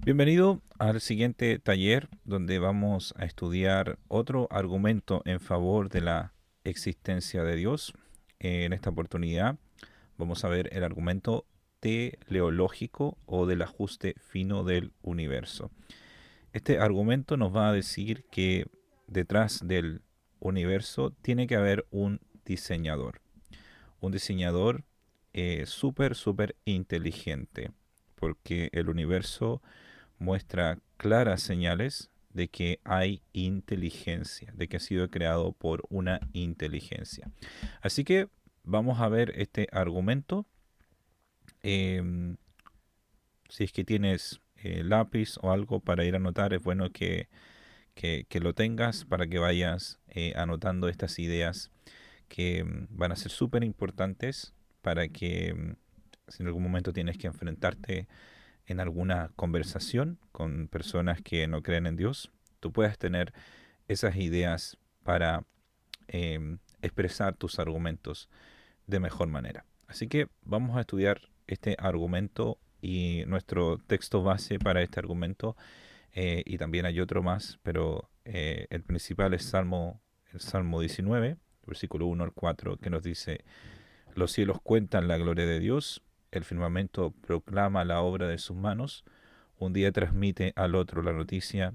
Bienvenido al siguiente taller donde vamos a estudiar otro argumento en favor de la existencia de Dios. En esta oportunidad vamos a ver el argumento teleológico o del ajuste fino del universo. Este argumento nos va a decir que detrás del universo tiene que haber un diseñador súper inteligente, porque el universo muestra claras señales de que hay inteligencia, de que ha sido creado por una inteligencia. Así que vamos a ver este argumento. Eh, si es que tienes lápiz o algo para ir a anotar, es bueno que lo tengas para que vayas anotando estas ideas que van a ser súper importantes para que si en algún momento tienes que enfrentarte en alguna conversación con personas que no creen en Dios, tú puedas tener esas ideas para expresar tus argumentos de mejor manera. Así que vamos a estudiar este argumento y nuestro texto base para este argumento, y también hay otro más, pero el principal es el Salmo 19, versículo 1 al 4, que nos dice: los cielos cuentan la gloria de Dios, el firmamento proclama la obra de sus manos, un día transmite al otro la noticia,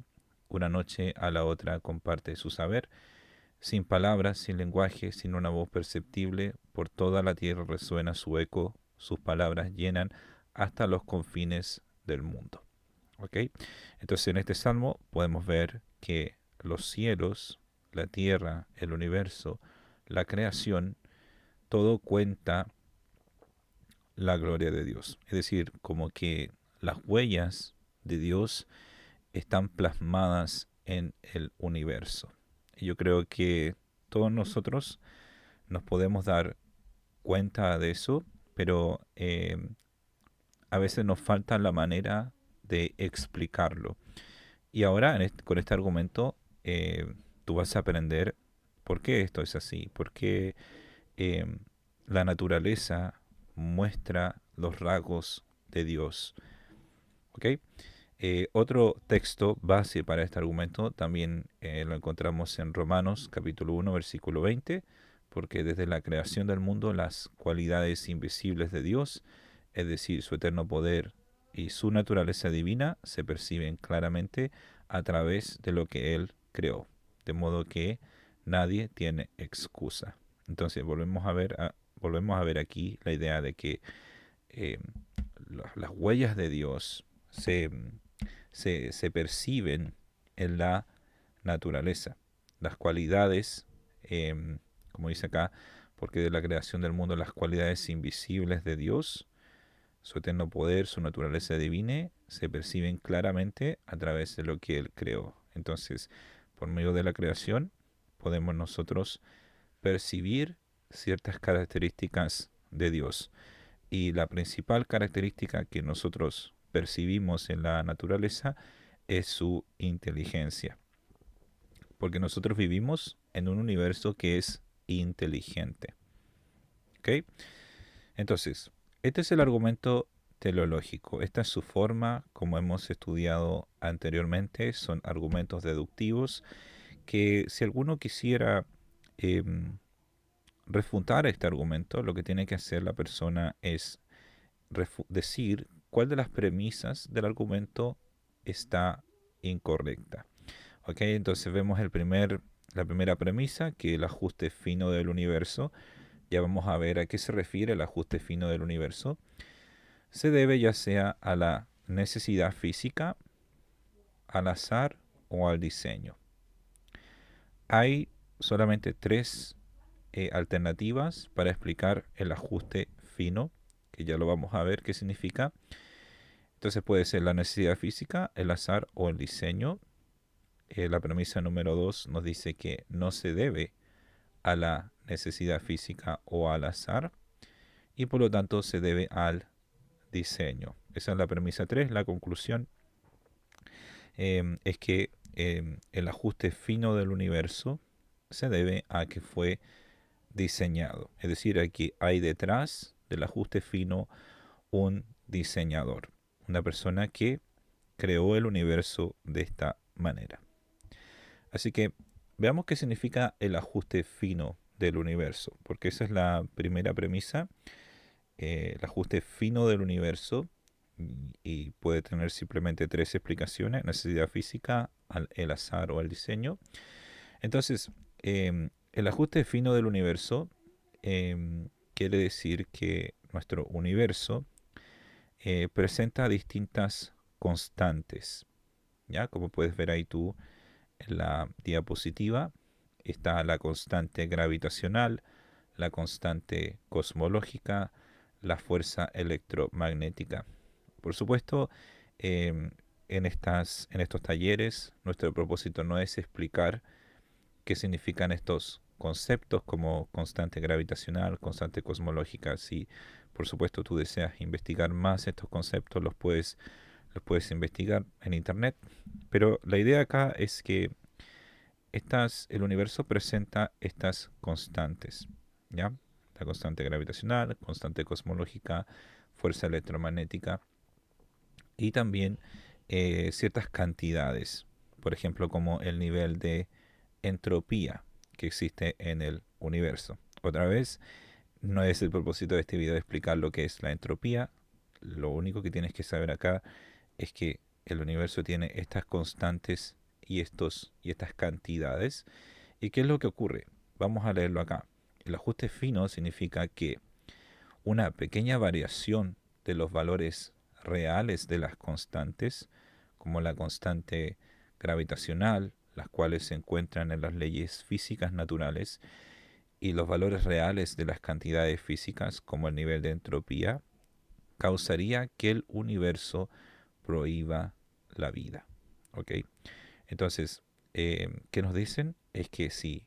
una noche a la otra comparte su saber, sin palabras, sin lenguaje, sin una voz perceptible, por toda la tierra resuena su eco, sus palabras llenan hasta los confines del mundo. ¿Ok? Entonces en este salmo podemos ver que los cielos, la tierra, el universo, la creación, todo cuenta la gloria de Dios. Es decir, como que las huellas de Dios están plasmadas en el universo. Y yo creo que todos nosotros nos podemos dar cuenta de eso, pero a veces nos falta la manera de explicarlo. Y ahora con este argumento tú vas a aprender por qué esto es así, por qué eh, la naturaleza muestra los rasgos de Dios. ¿Ok? Otro texto base para este argumento también lo encontramos en Romanos capítulo 1 versículo 20, porque desde la creación del mundo las cualidades invisibles de Dios, es decir, su eterno poder y su naturaleza divina, se perciben claramente a través de lo que Él creó, de modo que nadie tiene excusa. Entonces volvemos a ver aquí la idea de que eh, las huellas de Dios se perciben en la naturaleza. Las cualidades, eh, como dice acá, porque de la creación del mundo las cualidades invisibles de Dios, su eterno poder, su naturaleza divina, se perciben claramente a través de lo que Él creó. Entonces, por medio de la creación, podemos nosotros percibir ciertas características de Dios. Y la principal característica que nosotros percibimos en la naturaleza es su inteligencia. Porque nosotros vivimos en un universo que es inteligente. ¿Ok? Entonces, este es el argumento teleológico. Esta es su forma, como hemos estudiado anteriormente. Son argumentos deductivos que si alguno quisiera eh, refutar este argumento, lo que tiene que hacer la persona es decir cuál de las premisas del argumento está incorrecta. ¿Ok? Entonces vemos la primera premisa, que el ajuste fino del universo. Ya vamos a ver a qué se refiere el ajuste fino del universo. Se debe ya sea a la necesidad física, al azar o al diseño. Hay solamente tres alternativas para explicar el ajuste fino, que ya lo vamos a ver qué significa. Entonces puede ser la necesidad física, el azar o el diseño. La premisa número 2 nos dice que no se debe a la necesidad física o al azar y por lo tanto se debe al diseño. Esa es la premisa 3. La conclusión es que el ajuste fino del universo se debe a que fue diseñado. Es decir, aquí hay detrás del ajuste fino un diseñador, una persona que creó el universo de esta manera. Así que veamos qué significa el ajuste fino del universo, porque esa es la primera premisa, el ajuste fino del universo, y puede tener simplemente tres explicaciones: necesidad física, el azar o el diseño. Entonces, el ajuste fino del universo quiere decir que nuestro universo presenta distintas constantes. ¿Ya? Como puedes ver ahí tú en la diapositiva, está la constante gravitacional, la constante cosmológica, la fuerza electromagnética. Por supuesto, en estos talleres, nuestro propósito no es explicar qué significan estos conceptos como constante gravitacional, constante cosmológica. Si por supuesto tú deseas investigar más estos conceptos, los puedes investigar en internet. Pero la idea acá es que el universo presenta estas constantes, ¿ya? La constante gravitacional, constante cosmológica, fuerza electromagnética y también ciertas cantidades, por ejemplo, como el nivel de entropía que existe en el universo. Otra vez, no es el propósito de este video explicar lo que es la entropía. Lo único que tienes que saber acá es que el universo tiene estas constantes y estas cantidades. ¿Y qué es lo que ocurre? Vamos a leerlo acá. El ajuste fino significa que una pequeña variación de los valores reales de las constantes, como la constante gravitacional, las cuales se encuentran en las leyes físicas naturales, y los valores reales de las cantidades físicas, como el nivel de entropía, causaría que el universo prohíba la vida. ¿Ok? Entonces, ¿qué nos dicen? Es que si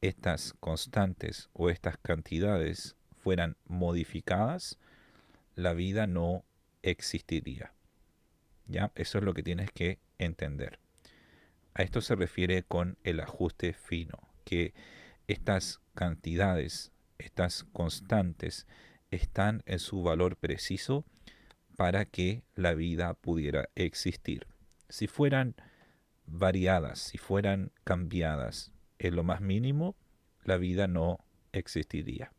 estas constantes o estas cantidades fueran modificadas, la vida no existiría. ¿Ya? Eso es lo que tienes que entender. A esto se refiere con el ajuste fino, que estas cantidades, estas constantes, están en su valor preciso para que la vida pudiera existir. Si fueran variadas, si fueran cambiadas en lo más mínimo, la vida no existiría.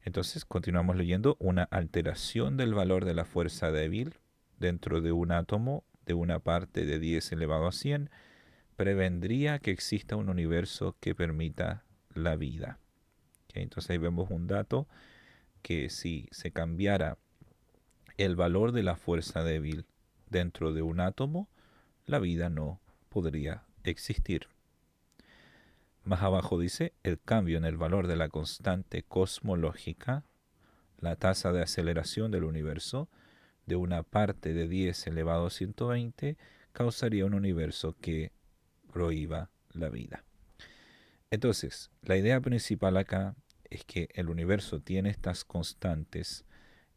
Entonces continuamos leyendo: una alteración del valor de la fuerza débil dentro de un átomo de una parte de 10 elevado a 100 prevendría que exista un universo que permita la vida. ¿Okay? Entonces ahí vemos un dato que si se cambiara el valor de la fuerza débil dentro de un átomo, la vida no podría existir. Más abajo dice: el cambio en el valor de la constante cosmológica, la tasa de aceleración del universo, de una parte de 10 elevado a 120, causaría un universo que prohíba la vida. Entonces, la idea principal acá es que el universo tiene estas constantes,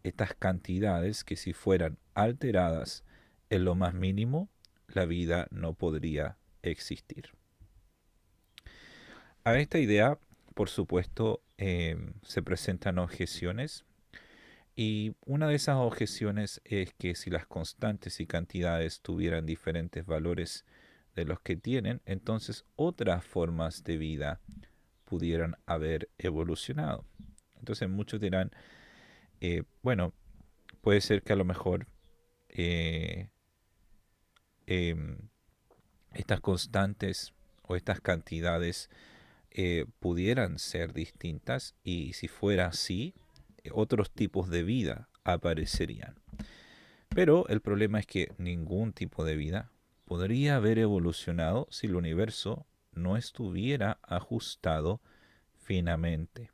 estas cantidades que si fueran alteradas en lo más mínimo, la vida no podría existir. A esta idea, por supuesto, se presentan objeciones, y una de esas objeciones es que si las constantes y cantidades tuvieran diferentes valores de los que tienen, entonces otras formas de vida pudieran haber evolucionado. Entonces muchos dirán, bueno, puede ser que a lo mejor eh, em, estas constantes o estas cantidades pudieran ser distintas, y si fuera así, otros tipos de vida aparecerían. Pero el problema es que ningún tipo de vida podría haber evolucionado si el universo no estuviera ajustado finamente.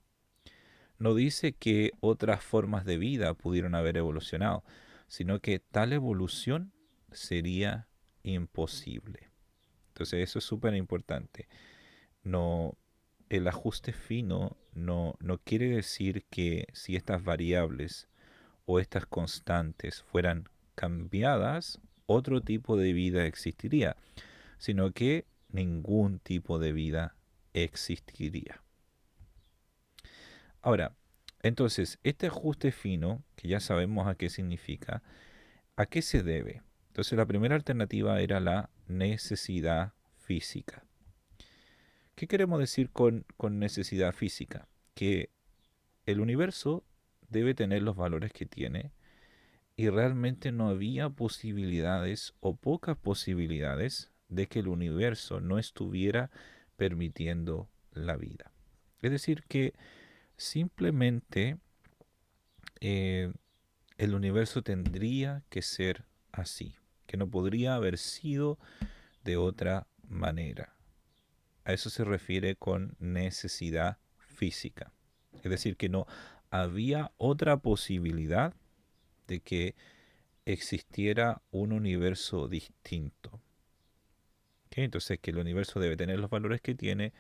No dice que otras formas de vida pudieron haber evolucionado, sino que tal evolución sería imposible. Entonces eso es súper importante. No, el ajuste fino no quiere decir que si estas variables o estas constantes fueran cambiadas, otro tipo de vida existiría, sino que ningún tipo de vida existiría. Ahora, entonces, este ajuste fino, que ya sabemos a qué significa, ¿A qué se debe? Entonces la primera alternativa era la necesidad física. ¿Qué queremos decir con necesidad física? Que el universo debe tener los valores que tiene y realmente no había posibilidades o pocas posibilidades de que el universo no estuviera permitiendo la vida. Es decir, que simplemente eh, el universo tendría que ser así, que no podría haber sido de otra manera. A eso se refiere con necesidad física. Es decir, que no había otra posibilidad de que existiera un universo distinto. ¿Ok? Entonces, que el universo debe tener los valores que tiene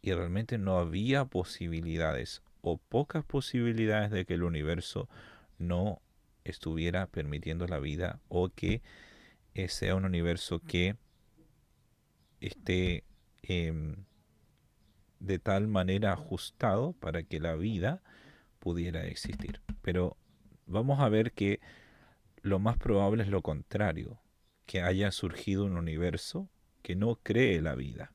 y realmente no había posibilidades o pocas posibilidades de que el universo no estuviera permitiendo la vida o que sea un universo que esté de tal manera ajustado para que la vida pudiera existir. Pero vamos a ver que lo más probable es lo contrario, que haya surgido un universo que no cree la vida.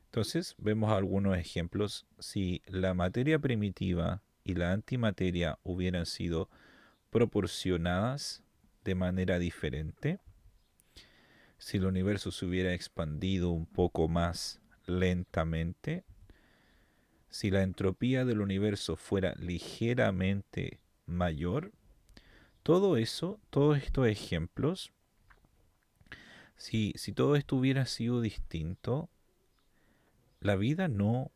Entonces vemos algunos ejemplos. Si la materia primitiva y la antimateria hubieran sido proporcionadas de manera diferente, si el universo se hubiera expandido un poco más lentamente, si la entropía del universo fuera ligeramente mayor, todo eso, todos estos ejemplos, si todo esto hubiera sido distinto, la vida no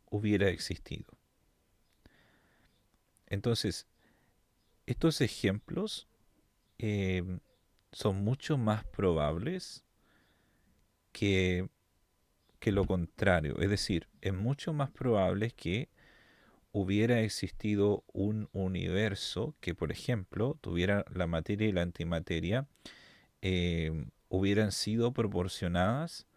hubiera existido. Entonces, estos ejemplos eh, son mucho más probables que, que lo contrario. Es decir, es mucho más probable que hubiera existido un universo que, por ejemplo, tuviera la materia y la antimateria, hubieran sido proporcionadas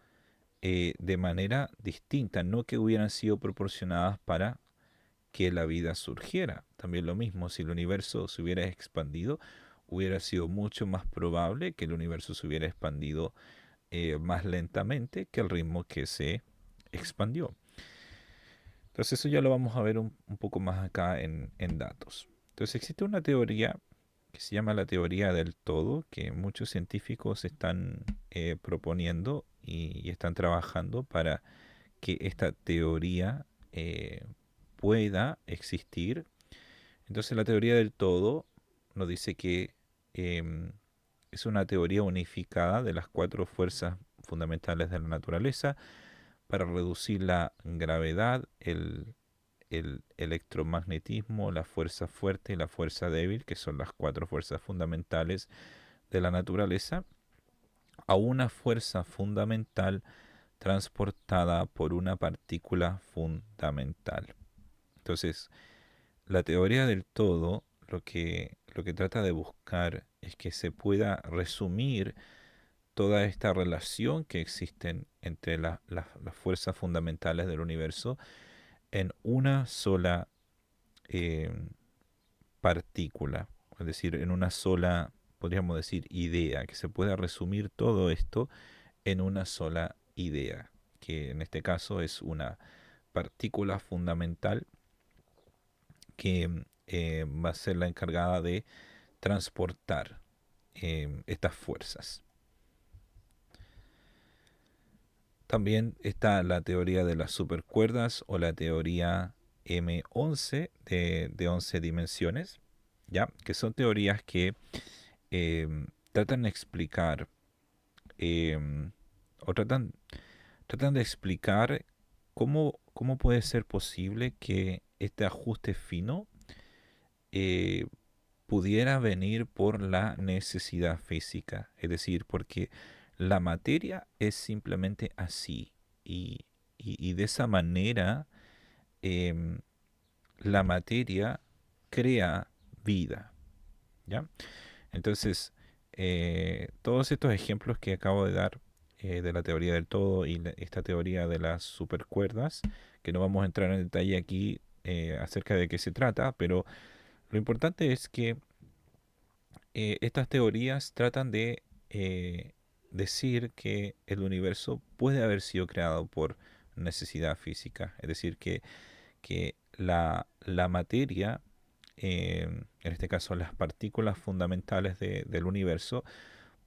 de manera distinta, no que hubieran sido proporcionadas para que la vida surgiera. También lo mismo, si el universo se hubiera expandido, hubiera sido mucho más probable que el universo se hubiera expandido más lentamente que el ritmo que se expandió. Entonces eso ya lo vamos a ver un poco más acá en datos. Entonces existe una teoría que se llama la teoría del todo, que muchos científicos están proponiendo y están trabajando para que esta teoría pueda existir. Entonces la teoría del todo nos dice que em, es una teoría unificada de las cuatro fuerzas fundamentales de la naturaleza para reducir la gravedad, el electromagnetismo, la fuerza fuerte y la fuerza débil, que son las cuatro fuerzas fundamentales de la naturaleza, a una fuerza fundamental transportada por una partícula fundamental. Entonces, la teoría del todo lo que trata de buscar es que se pueda resumir toda esta relación que existen entre las fuerzas fundamentales del universo en una sola eh, partícula, es decir, en una sola, podríamos decir, idea, que se pueda resumir todo esto en una sola idea, que en este caso es una partícula fundamental que va a ser la encargada de transportar estas fuerzas. También está la teoría de las supercuerdas o la teoría M11 de 11 dimensiones, ¿ya? Que son teorías que tratan de explicar em, o tratan de explicar cómo puede ser posible que este ajuste fino eh, pudiera venir por la necesidad física, es decir, porque la materia es simplemente así y de esa manera em, la materia crea vida, ¿ya? Entonces, todos estos ejemplos que acabo de dar de la teoría del todo y esta teoría de las supercuerdas, que no vamos a entrar en detalle aquí acerca de qué se trata, pero lo importante es que Estas teorías tratan de decir que el universo puede haber sido creado por necesidad física, es decir, que la materia, en este caso las partículas fundamentales del universo,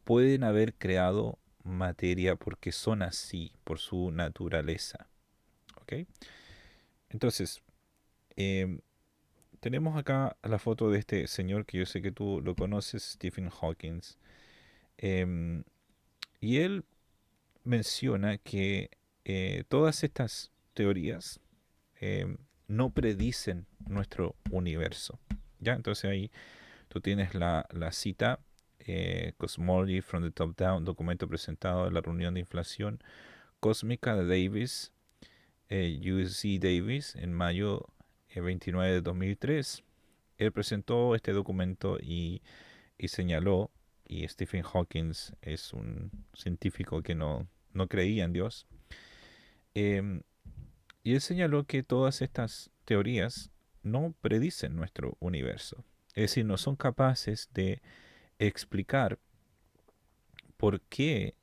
pueden haber creado materia porque son así, por su naturaleza. ¿Ok? Entonces, em, tenemos acá la foto de este señor que yo sé que tú lo conoces, Stephen Hawking. Em, y él menciona que todas estas teorías no predicen nuestro universo. ¿Ya? Entonces ahí tú tienes la cita, Cosmology from the Top Down, documento presentado en la reunión de inflación cósmica de Davis, UC Davis, en mayo 29 de 2003. Él presentó este documento y señaló, y Stephen Hawking es un científico que no creía en Dios, eh, y él señaló que todas estas teorías no predicen nuestro universo. Es decir, no son capaces de explicar por qué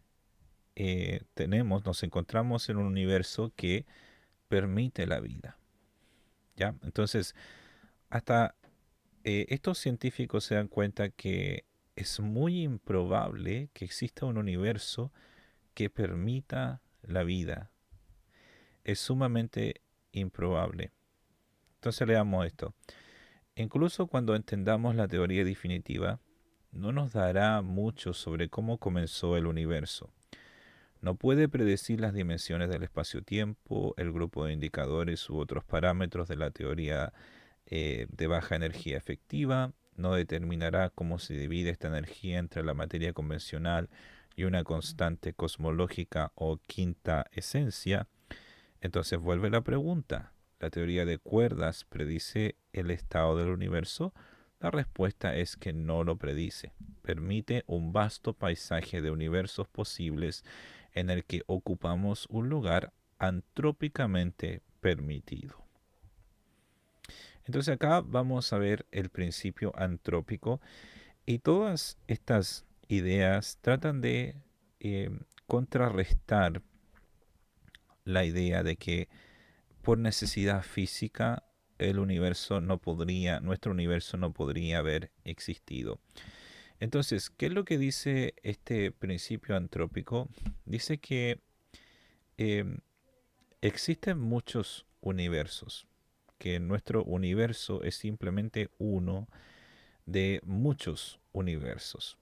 nos encontramos en un universo que permite la vida. ¿Ya? Entonces, hasta estos científicos se dan cuenta que es muy improbable que exista un universo que permita la vida. Es sumamente improbable. Entonces leamos esto. Incluso cuando entendamos la teoría definitiva, no nos dará mucho sobre cómo comenzó el universo. No puede predecir las dimensiones del espacio-tiempo, el grupo de indicadores u otros parámetros de la teoría de baja energía efectiva, no determinará cómo se divide esta energía entre la materia convencional y una constante cosmológica o quinta esencia. Entonces vuelve la pregunta, ¿la teoría de cuerdas predice el estado del universo? La respuesta es que no lo predice. Permite un vasto paisaje de universos posibles en el que ocupamos un lugar antrópicamente permitido. Entonces acá vamos a ver el principio antrópico y todas estas ideas tratan de contrarrestar la idea de que por necesidad física nuestro universo no podría haber existido. Entonces, ¿qué es lo que dice este principio antrópico? Dice que eh, existen muchos universos, que nuestro universo es simplemente uno de muchos universos.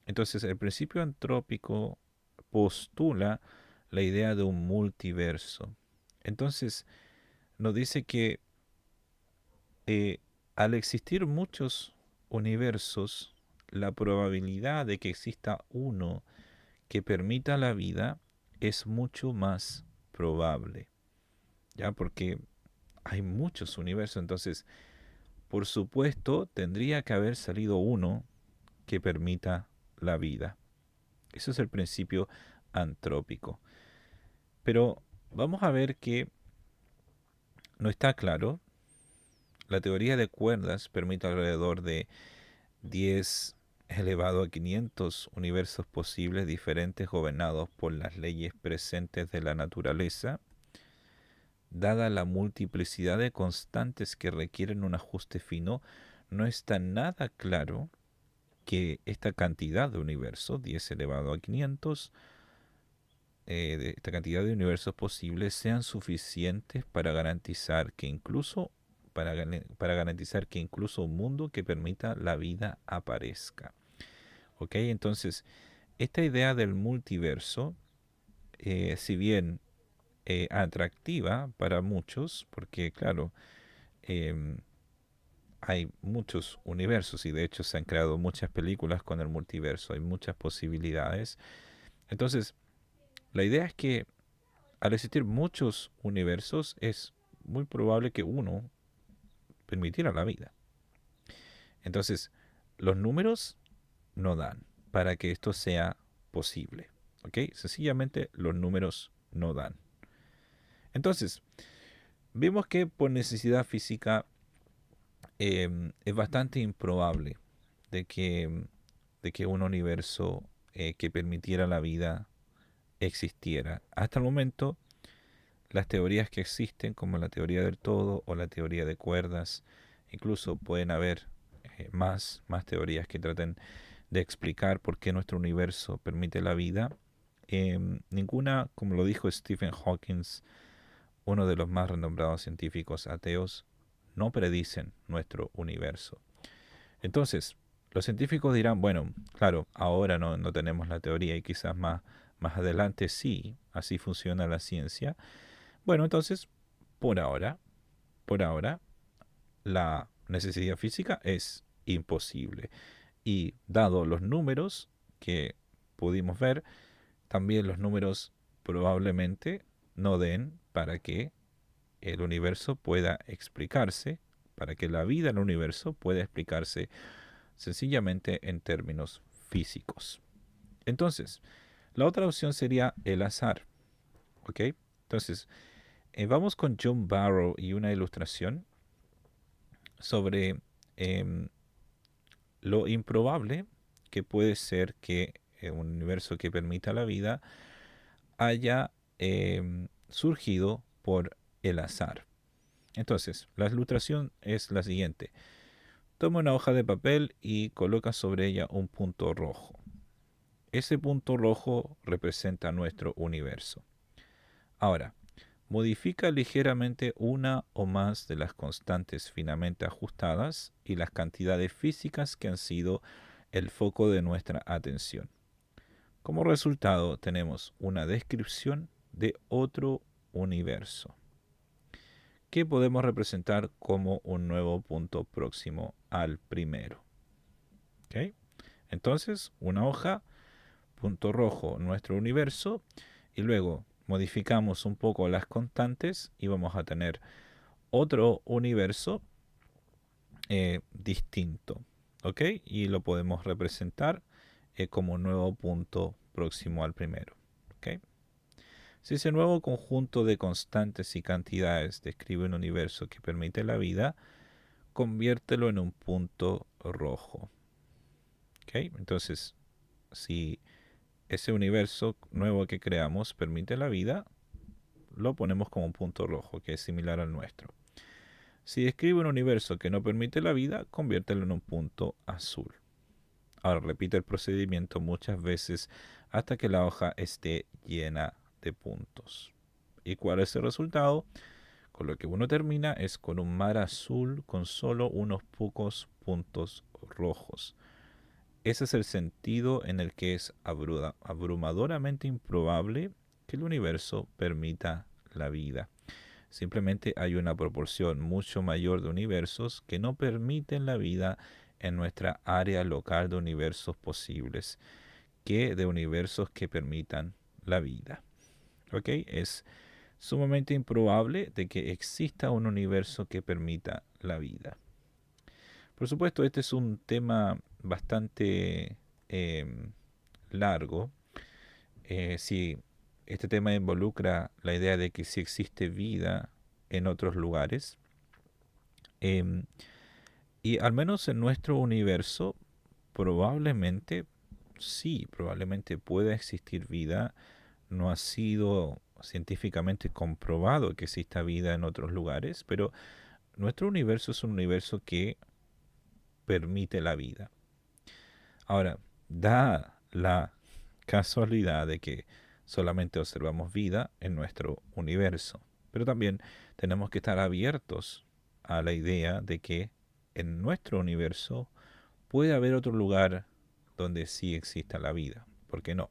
Entonces, el principio antrópico postula la idea de un multiverso. Entonces, nos dice que eh, al existir muchos universos, la probabilidad de que exista uno que permita la vida es mucho más probable, ¿ya? Porque hay muchos universos, entonces, por supuesto, tendría que haber salido uno que permita la vida. Eso es el principio antrópico. Pero vamos a ver que no está claro. La teoría de cuerdas permite alrededor de 10 elevado a 500 universos posibles diferentes gobernados por las leyes presentes de la naturaleza, dada la multiplicidad de constantes que requieren un ajuste fino, no está nada claro que esta cantidad de universos, 10 elevado a 500, de esta cantidad de universos posibles sean suficientes para garantizar que incluso para garantizar que incluso un mundo que permita la vida aparezca. ¿Ok? Entonces, esta idea del multiverso, si bien atractiva para muchos, porque claro, em, hay muchos universos y de hecho se han creado muchas películas con el multiverso, hay muchas posibilidades. Entonces, la idea es que al existir muchos universos es muy probable que uno permitiera la vida. Entonces, los números no dan para que esto sea posible. ¿Ok? Sencillamente los números no dan. Entonces, vemos que por necesidad física es bastante improbable de que, de que un universo que permitiera la vida existiera. Hasta el momento, las teorías que existen, como la teoría del todo o la teoría de cuerdas, incluso pueden haber más teorías que traten de explicar por qué nuestro universo permite la vida. Ninguna, como lo dijo Stephen Hawking, uno de los más renombrados científicos ateos, no predicen nuestro universo. Entonces, los científicos dirán, bueno, claro, ahora no tenemos la teoría y quizás más adelante sí, así funciona la ciencia. Bueno, entonces, por ahora, por ahora, la necesidad física es imposible. Y dado los números que pudimos ver, también los números probablemente no den para que el universo pueda explicarse, para que la vida en el universo pueda explicarse sencillamente en términos físicos. Entonces, la otra opción sería el azar. ¿Ok? Entonces, vamos con John Barrow y una ilustración sobre em, lo improbable que puede ser que un universo que permita la vida haya surgido por el azar. Entonces, la ilustración es la siguiente. Toma una hoja de papel y coloca sobre ella un punto rojo. Ese punto rojo representa nuestro universo. Ahora, modifica ligeramente una o más de las constantes finamente ajustadas y las cantidades físicas que han sido el foco de nuestra atención. Como resultado tenemos una descripción de otro universo, que podemos representar como un nuevo punto próximo al primero. ¿Okay? Entonces, una hoja, punto rojo, nuestro universo, y luego modificamos un poco las constantes y vamos a tener otro universo distinto. ¿Ok? Y lo podemos representar como un nuevo punto próximo al primero. ¿Ok? Si ese nuevo conjunto de constantes y cantidades describe un universo que permite la vida, conviértelo en un punto rojo. ¿Ok? Entonces, si ese universo nuevo que creamos permite la vida, lo ponemos como un punto rojo, que es similar al nuestro. Si describe un universo que no permite la vida, conviértelo en un punto azul. Ahora repite el procedimiento muchas veces hasta que la hoja esté llena de puntos. ¿Y cuál es el resultado? Con lo que uno termina es con un mar azul con solo unos pocos puntos rojos. Ese es el sentido en el que es abrumadoramente improbable que el universo permita la vida. Simplemente hay una proporción mucho mayor de universos que no permiten la vida en nuestra área local de universos posibles que de universos que permitan la vida. ¿Ok? Es sumamente improbable de que exista un universo que permita la vida. Por supuesto, este es un tema bastante largo. Si este tema involucra la idea de que si existe vida en otros lugares, em, y al menos en nuestro universo, probablemente sí, probablemente pueda existir vida. No ha sido científicamente comprobado que exista vida en otros lugares, pero nuestro universo es un universo que permite la vida. Ahora, da la casualidad de que solamente observamos vida en nuestro universo, pero también tenemos que estar abiertos a la idea de que en nuestro universo puede haber otro lugar donde sí exista la vida. ¿Por qué no?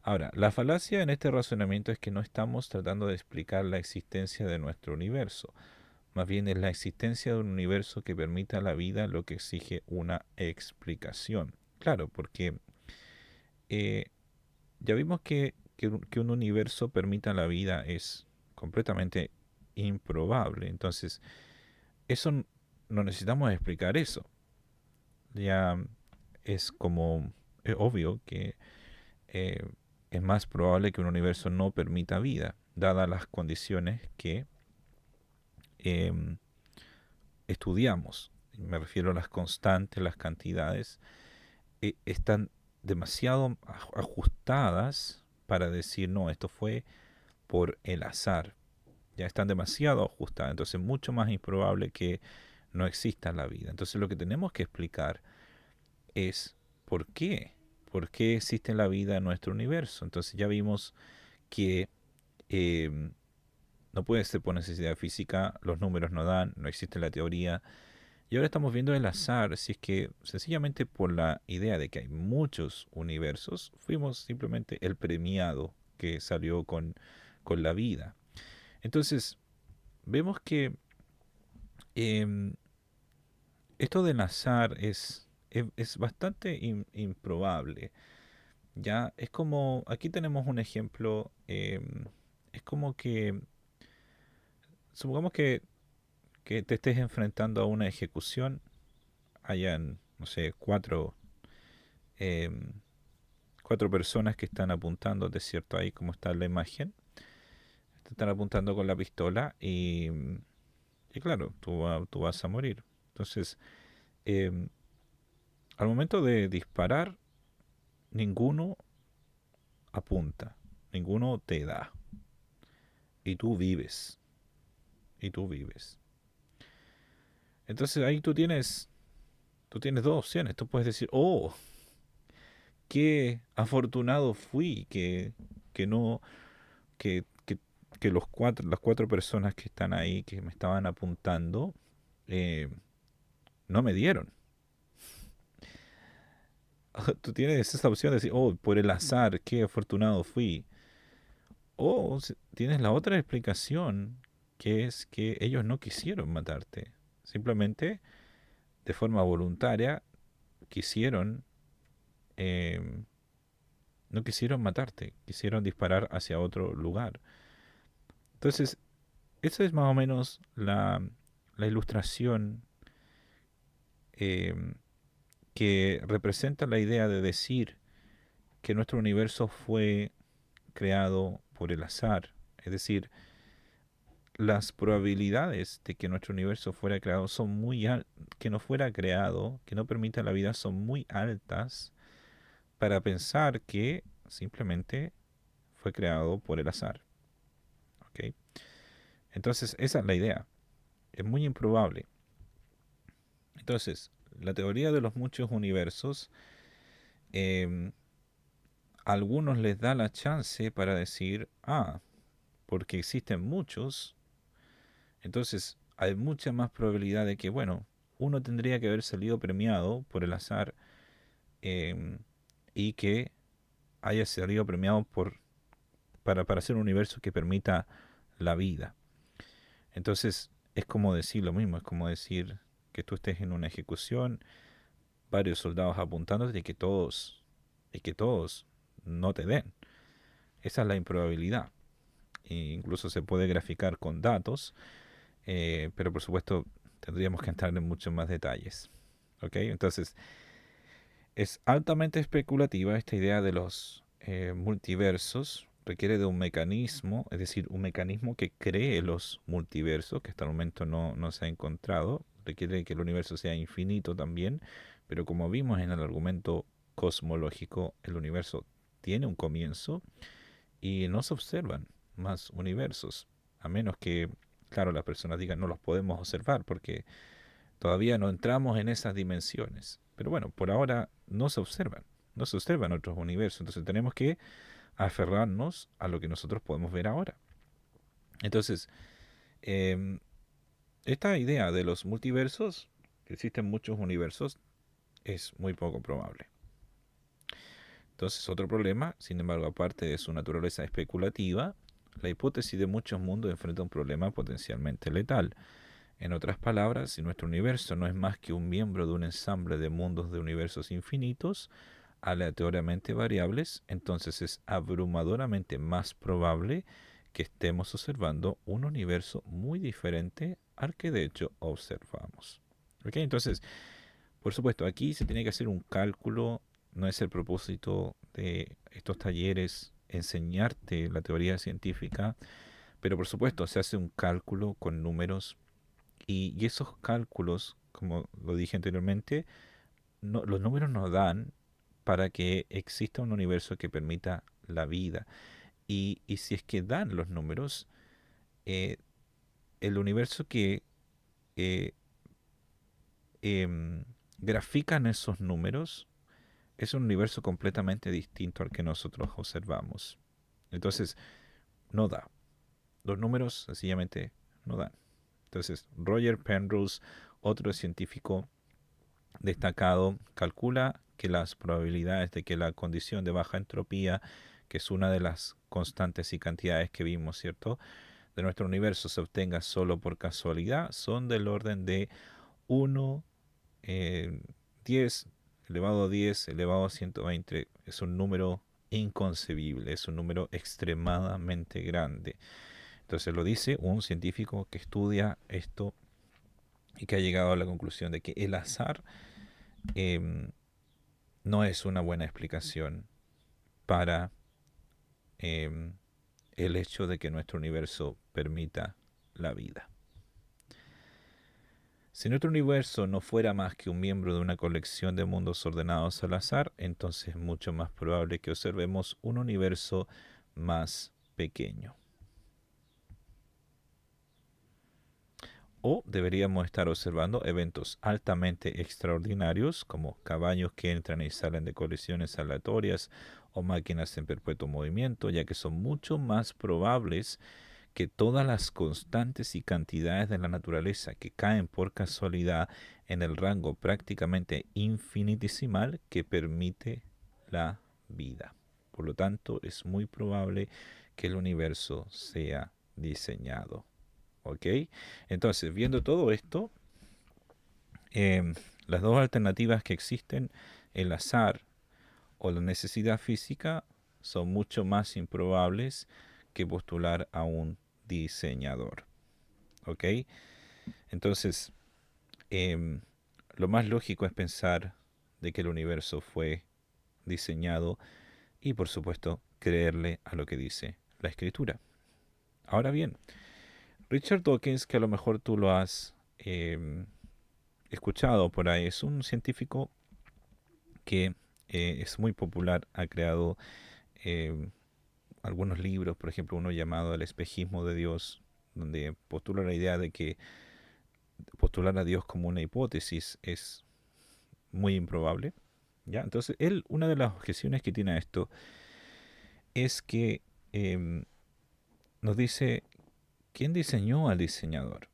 Ahora, la falacia en este razonamiento es que no estamos tratando de explicar la existencia de nuestro universo. Más bien es la existencia de un universo que permita la vida lo que exige una explicación. Claro, porque eh, ya vimos que un universo permita la vida es completamente improbable. Entonces, no necesitamos explicar eso. Ya es como obvio que eh, es más probable que un universo no permita vida, dadas las condiciones que em, estudiamos me refiero a las constantes, las cantidades, están demasiado ajustadas para decir, no, esto fue por el azar. Ya están demasiado ajustadas, entonces es mucho más improbable que no exista la vida. Entonces lo que tenemos que explicar es por qué. ¿Por qué existe la vida en nuestro universo? Entonces ya vimos que eh, no puede ser por necesidad física, los números no dan, no existe la teoría. Y ahora estamos viendo el azar, si es que sencillamente por la idea de que hay muchos universos, fuimos simplemente el premiado que salió con la vida. Entonces, vemos que eh, esto del azar es bastante improbable. Ya es como, aquí tenemos un ejemplo, es como que, supongamos que te estés enfrentando a una ejecución, hayan, no sé, em, cuatro personas que están apuntando, de cierto, ahí como está la imagen, te están apuntando con la pistola y claro, tú vas a morir. Entonces, em, al momento de disparar, ninguno apunta, ninguno te da, y tú vives, y tú vives. Entonces ahí tú tienes dos opciones. Tú puedes decir, oh, qué afortunado fui que no, que que las cuatro personas que están ahí, que me estaban apuntando, eh, no me dieron. Tú tienes esa opción de decir, oh, por el azar, qué afortunado fui. O tienes la otra explicación, que es que ellos no quisieron matarte. Simplemente, de forma voluntaria, quisieron, eh, no quisieron matarte, quisieron disparar hacia otro lugar. Entonces, esa es más o menos la ilustración eh, que representa la idea de decir que nuestro universo fue creado por el azar. Es decir, las probabilidades de que nuestro universo fuera creado son muy que no fuera creado, que no permita la vida, son muy altas para pensar que simplemente fue creado por el azar. ¿Ok? Entonces, esa es la idea. Es muy improbable. Entonces, la teoría de los muchos universos, eh, a algunos les da la chance para decir, ah, porque existen muchos, entonces hay mucha más probabilidad de que, bueno, uno tendría que haber salido premiado por el azar eh, y que haya salido premiado para hacer un universo que permita la vida. Entonces es como decir lo mismo, es como decir que tú estés en una ejecución, varios soldados apuntándote y que todos no te den. Esa es la improbabilidad. E incluso se puede graficar con datos, pero por supuesto tendríamos que entrar en muchos más detalles. ¿Ok? Entonces, es altamente especulativa esta idea de los multiversos. Requiere de un mecanismo, es decir, un mecanismo que cree los multiversos, que hasta el momento no se ha encontrado. Requiere que el universo sea infinito también, pero como vimos en el argumento cosmológico, el universo tiene un comienzo y no se observan más universos, a menos que, claro, las personas digan no los podemos observar porque todavía no entramos en esas dimensiones. Pero bueno, por ahora no se observan otros universos, entonces tenemos que aferrarnos a lo que nosotros podemos ver ahora. Entonces, eh, esta idea de los multiversos, que existen muchos universos, es muy poco probable. Entonces, otro problema, sin embargo, aparte de su naturaleza especulativa, la hipótesis de muchos mundos enfrenta un problema potencialmente letal. En otras palabras, si nuestro universo no es más que un miembro de un ensamble de mundos de universos infinitos, aleatoriamente variables, entonces es abrumadoramente más probable que estemos observando un universo muy diferente al que de hecho observamos. ¿Ok? Entonces, por supuesto, aquí se tiene que hacer un cálculo, no es el propósito de estos talleres enseñarte la teoría científica, pero por supuesto se hace un cálculo con números y esos cálculos como lo dije anteriormente, los números nos dan para que exista un universo que permita la vida. Y si es que dan los números, eh, el universo que eh, em, grafican esos números es un universo completamente distinto al que nosotros observamos. Entonces, no da. Los números sencillamente no dan. Entonces, Roger Penrose, otro científico destacado, calcula que las probabilidades de que la condición de baja entropía, que es una de las constantes y cantidades que vimos, ¿cierto?, de nuestro universo se obtenga solo por casualidad, son del orden de 1, 10, elevado a 10, elevado a 120. Es un número inconcebible, es un número extremadamente grande. Entonces lo dice un científico que estudia esto y que ha llegado a la conclusión de que el azar eh, no es una buena explicación para eh, el hecho de que nuestro universo permita la vida. Si nuestro universo no fuera más que un miembro de una colección de mundos ordenados al azar, entonces es mucho más probable que observemos un universo más pequeño. O deberíamos estar observando eventos altamente extraordinarios, como caballos que entran y salen de colisiones aleatorias o máquinas en perpetuo movimiento, ya que son mucho más probables que todas las constantes y cantidades de la naturaleza que caen por casualidad en el rango prácticamente infinitesimal que permite la vida. Por lo tanto, es muy probable que el universo sea diseñado. ¿Ok? Entonces, viendo todo esto, eh, las dos alternativas que existen, el azar o la necesidad física, son mucho más improbables que postular a un diseñador. ¿Ok? Entonces, em, lo más lógico es pensar de que el universo fue diseñado y, por supuesto, creerle a lo que dice la escritura. Ahora bien, Richard Dawkins, que a lo mejor tú lo has escuchado por ahí, es un científico que es muy popular, ha creado eh, algunos libros, por ejemplo uno llamado El espejismo de Dios, donde postula la idea de que postular a Dios como una hipótesis es muy improbable. ¿Ya? Entonces, él, una de las objeciones que tiene a esto es que nos dice, ¿quién diseñó al diseñador?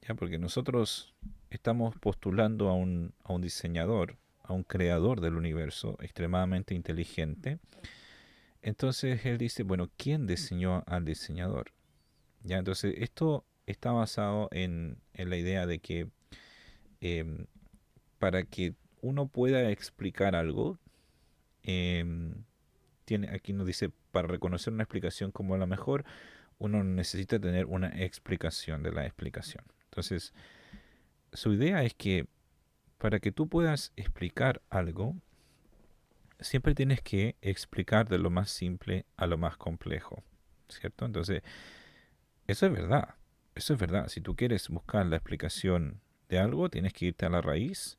¿Ya? Porque nosotros estamos postulando a un diseñador, a un creador del universo extremadamente inteligente. Entonces él dice, bueno, ¿quién diseñó al diseñador? ¿Ya? Entonces esto está basado en la idea de que em, para que uno pueda explicar algo, aquí nos dice, para reconocer una explicación como la mejor, uno necesita tener una explicación de la explicación. Entonces, su idea es que para que tú puedas explicar algo, siempre tienes que explicar de lo más simple a lo más complejo, ¿cierto? Entonces, eso es verdad, eso es verdad. Si tú quieres buscar la explicación de algo, tienes que irte a la raíz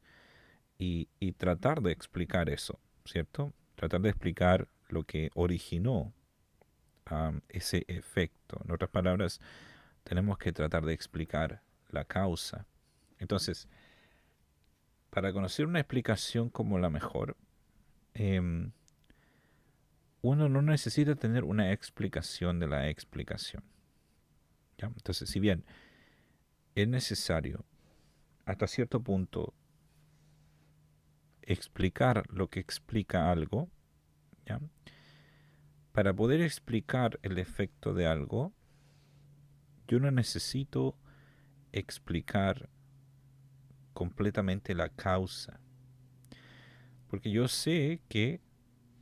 y tratar de explicar eso, ¿cierto? Tratar de explicar lo que originó ese efecto. En otras palabras, tenemos que tratar de explicar la causa. Entonces, para conocer una explicación como la mejor, em, uno no necesita tener una explicación de la explicación. ¿Ya? Entonces, si bien es necesario hasta cierto punto explicar lo que explica algo, ¿ya? Para poder explicar el efecto de algo, yo no necesito explicar completamente la causa, porque yo sé que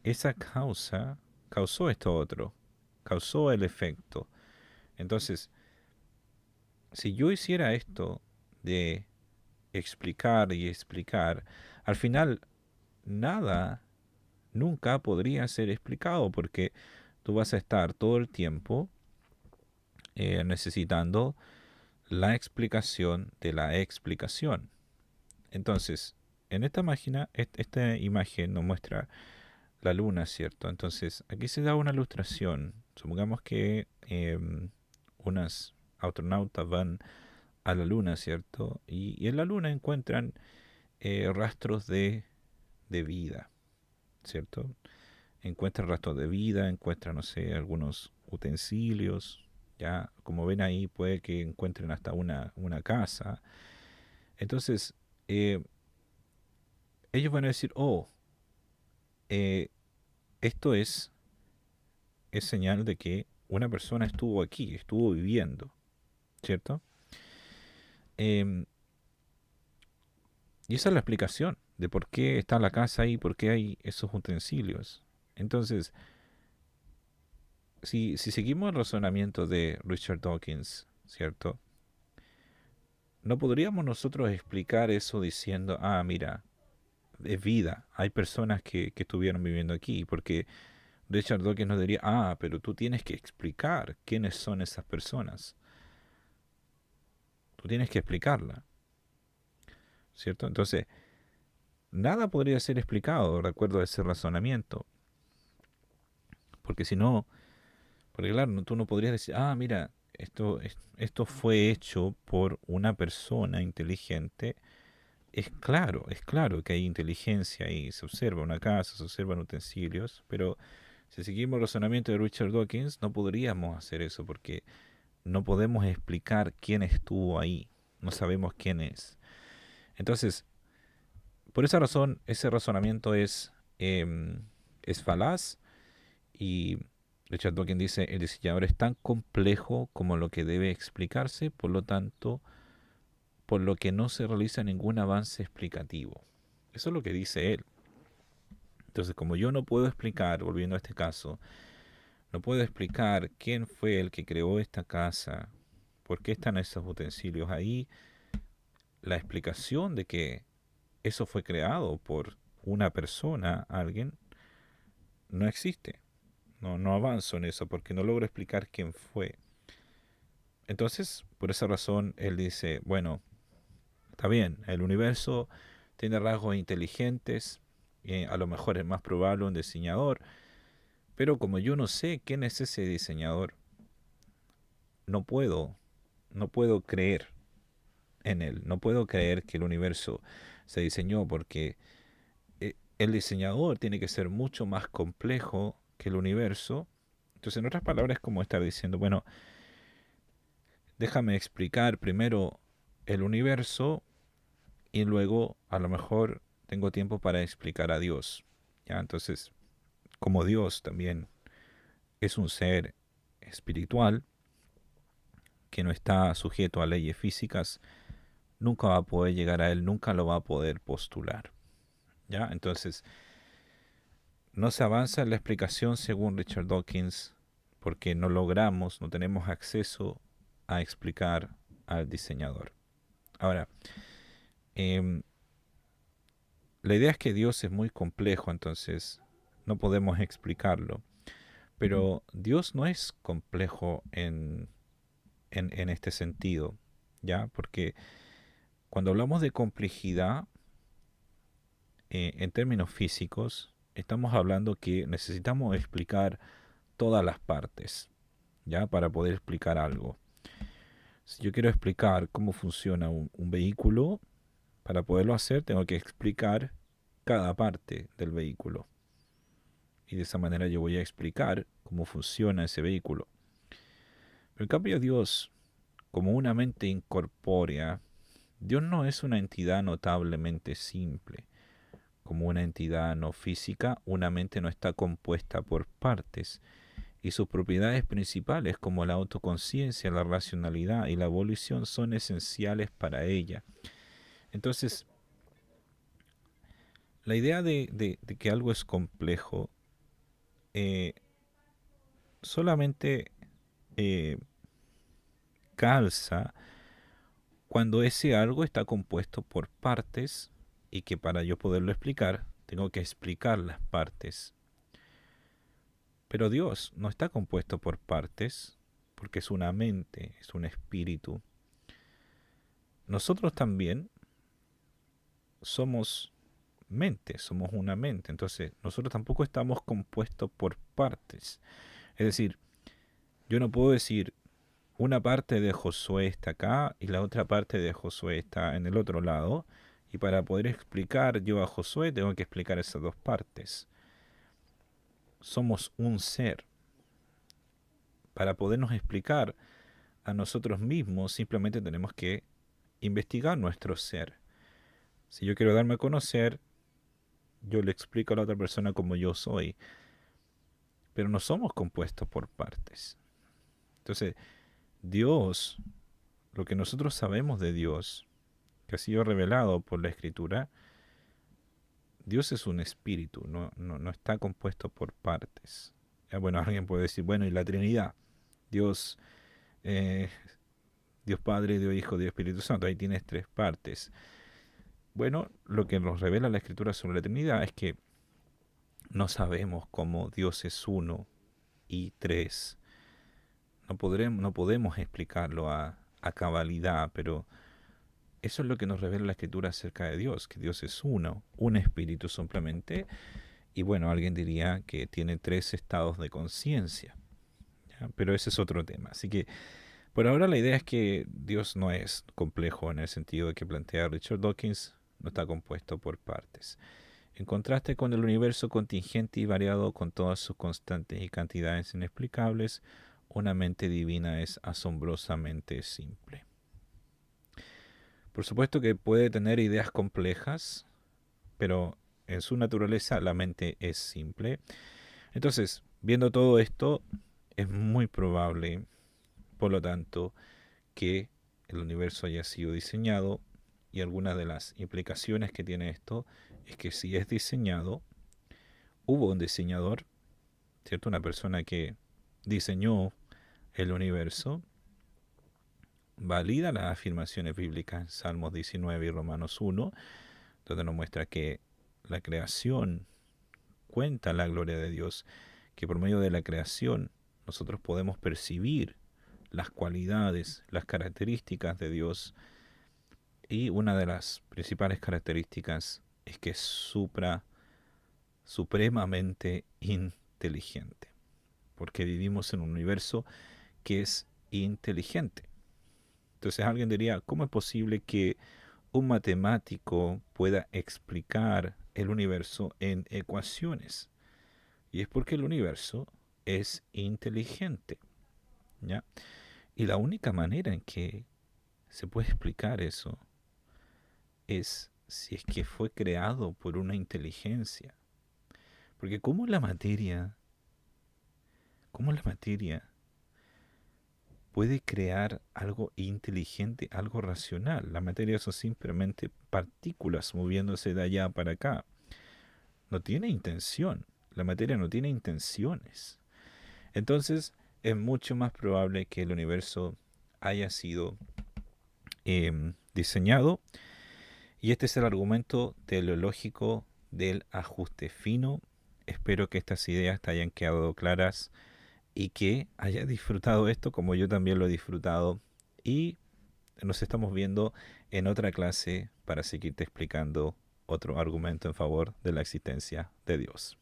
esa causa causó esto otro, causó el efecto. Entonces, si yo hiciera esto de explicar y explicar, al final nada nunca podría ser explicado porque tú vas a estar todo el tiempo necesitando la explicación de la explicación. Entonces, en esta máquina, esta imagen nos muestra la luna, ¿cierto? Entonces, aquí se da una ilustración. Supongamos que unas astronautas van a la luna, ¿cierto? Y en la luna encuentran rastros de vida, ¿cierto? Encuentran rastros de vida, encuentran, no sé, algunos utensilios, ya, como ven ahí, puede que encuentren hasta una casa. Entonces, eh, ellos van a decir, oh, eh, esto es señal de que una persona estuvo aquí, estuvo viviendo, ¿cierto? Em, y esa es la explicación de por qué está la casa ahí, por qué hay esos utensilios. Entonces, si seguimos el razonamiento de Richard Dawkins, ¿cierto? No podríamos nosotros explicar eso diciendo, ah, mira, es vida, hay personas que estuvieron viviendo aquí, porque Richard Dawkins nos diría, ah, pero tú tienes que explicar quiénes son esas personas, tú tienes que explicarla, ¿cierto? Entonces, nada podría ser explicado de acuerdo a ese razonamiento, porque si no, porque claro, tú no podrías decir, ah, mira, esto fue hecho por una persona inteligente. Es claro que hay inteligencia ahí, se observa una casa, se observan utensilios, pero si seguimos el razonamiento de Richard Dawkins, no podríamos hacer eso porque no podemos explicar quién estuvo ahí, no sabemos quién es. Entonces, por esa razón, ese razonamiento es falaz y Richard Dawkins dice, el diseñador es tan complejo como lo que debe explicarse, por lo tanto, por lo que no se realiza ningún avance explicativo. Eso es lo que dice él. Entonces, como yo no puedo explicar, volviendo a este caso, no puedo explicar quién fue el que creó esta casa, por qué están esos utensilios ahí, la explicación de que eso fue creado por una persona, alguien, no existe. No avanzo en eso porque no logro explicar quién fue. Entonces, por esa razón, él dice, bueno, está bien, el universo tiene rasgos inteligentes, a lo mejor es más probable un diseñador, pero como yo no sé quién es ese diseñador, no puedo, no puedo creer en él, no puedo creer que el universo se diseñó porque el diseñador tiene que ser mucho más complejo que el universo. Entonces, en otras palabras, es como estar diciendo, bueno, déjame explicar primero el universo y luego a lo mejor tengo tiempo para explicar a Dios. ¿Ya? Entonces, como Dios también es un ser espiritual que no está sujeto a leyes físicas, nunca va a poder llegar a él, nunca lo va a poder postular. ¿Ya? Entonces, no se avanza en la explicación según Richard Dawkins porque no logramos, no tenemos acceso a explicar al diseñador. Ahora, eh, la idea es que Dios es muy complejo, entonces no podemos explicarlo. Pero Dios no es complejo en este sentido, ¿ya? Porque cuando hablamos de complejidad, en términos físicos, estamos hablando que necesitamos explicar todas las partes, ¿ya? Para poder explicar algo. Si yo quiero explicar cómo funciona un vehículo, para poderlo hacer tengo que explicar cada parte del vehículo. Y de esa manera yo voy a explicar cómo funciona ese vehículo. Pero en cambio Dios, como una mente incorpórea, Dios no es una entidad notablemente simple. Como una entidad no física, una mente no está compuesta por partes, y sus propiedades principales como la autoconciencia, la racionalidad y la evolución son esenciales para ella. Entonces, la idea de que algo es complejo eh, solamente eh, calza cuando ese algo está compuesto por partes y que para yo poderlo explicar, tengo que explicar las partes. Pero Dios no está compuesto por partes, porque es una mente, es un espíritu. Nosotros también somos mente, somos una mente. Entonces, nosotros tampoco estamos compuestos por partes. Es decir, yo no puedo decir una parte de Josué está acá y la otra parte de Josué está en el otro lado. Y para poder explicar yo a Josué tengo que explicar esas dos partes. Somos un ser. Para podernos explicar a nosotros mismos simplemente tenemos que investigar nuestro ser. Si yo quiero darme a conocer, yo le explico a la otra persona como yo soy. Pero no somos compuestos por partes. Entonces, Dios, lo que nosotros sabemos de Dios, que ha sido revelado por la Escritura, Dios es un espíritu, no está compuesto por partes. Ya, bueno, alguien puede decir, bueno, y la Trinidad, Dios, eh, Dios Padre, Dios Hijo, Dios Espíritu Santo, ahí tienes tres partes. Bueno, lo que nos revela la Escritura sobre la Trinidad es que no sabemos cómo Dios es uno y tres. No podemos explicarlo a cabalidad, pero eso es lo que nos revela la Escritura acerca de Dios, que Dios es uno, un espíritu simplemente. Y bueno, alguien diría que tiene tres estados de conciencia, ¿ya? Pero ese es otro tema. Así que por ahora la idea es que Dios no es complejo en el sentido de que plantea Richard Dawkins, no está compuesto por partes. En contraste con el universo contingente y variado con todas sus constantes y cantidades inexplicables, una mente divina es asombrosamente simple. Por supuesto que puede tener ideas complejas, pero en su naturaleza la mente es simple. Entonces, viendo todo esto, es muy probable, por lo tanto, que el universo haya sido diseñado, y algunas de las implicaciones que tiene esto es que si es diseñado, hubo un diseñador, ¿cierto? Una persona que diseñó el universo, valida las afirmaciones bíblicas en Salmos 19 y Romanos 1, donde nos muestra que la creación cuenta la gloria de Dios, que por medio de la creación nosotros podemos percibir las cualidades, las características de Dios, y una de las principales características es que es supremamente inteligente, porque vivimos en un universo que es inteligente. Entonces alguien diría, ¿cómo es posible que un matemático pueda explicar el universo en ecuaciones? Y es porque el universo es inteligente, ¿ya? Y la única manera en que se puede explicar eso es si es que fue creado por una inteligencia. Porque cómo la materia puede crear algo inteligente, algo racional? La materia son simplemente partículas moviéndose de allá para acá. No tiene intención. La materia no tiene intenciones. Entonces, es mucho más probable que el universo haya sido diseñado. Y este es el argumento teleológico del ajuste fino. Espero que estas ideas te hayan quedado claras y que hayas disfrutado esto como yo también lo he disfrutado. Y nos estamos viendo en otra clase para seguirte explicando otro argumento en favor de la existencia de Dios.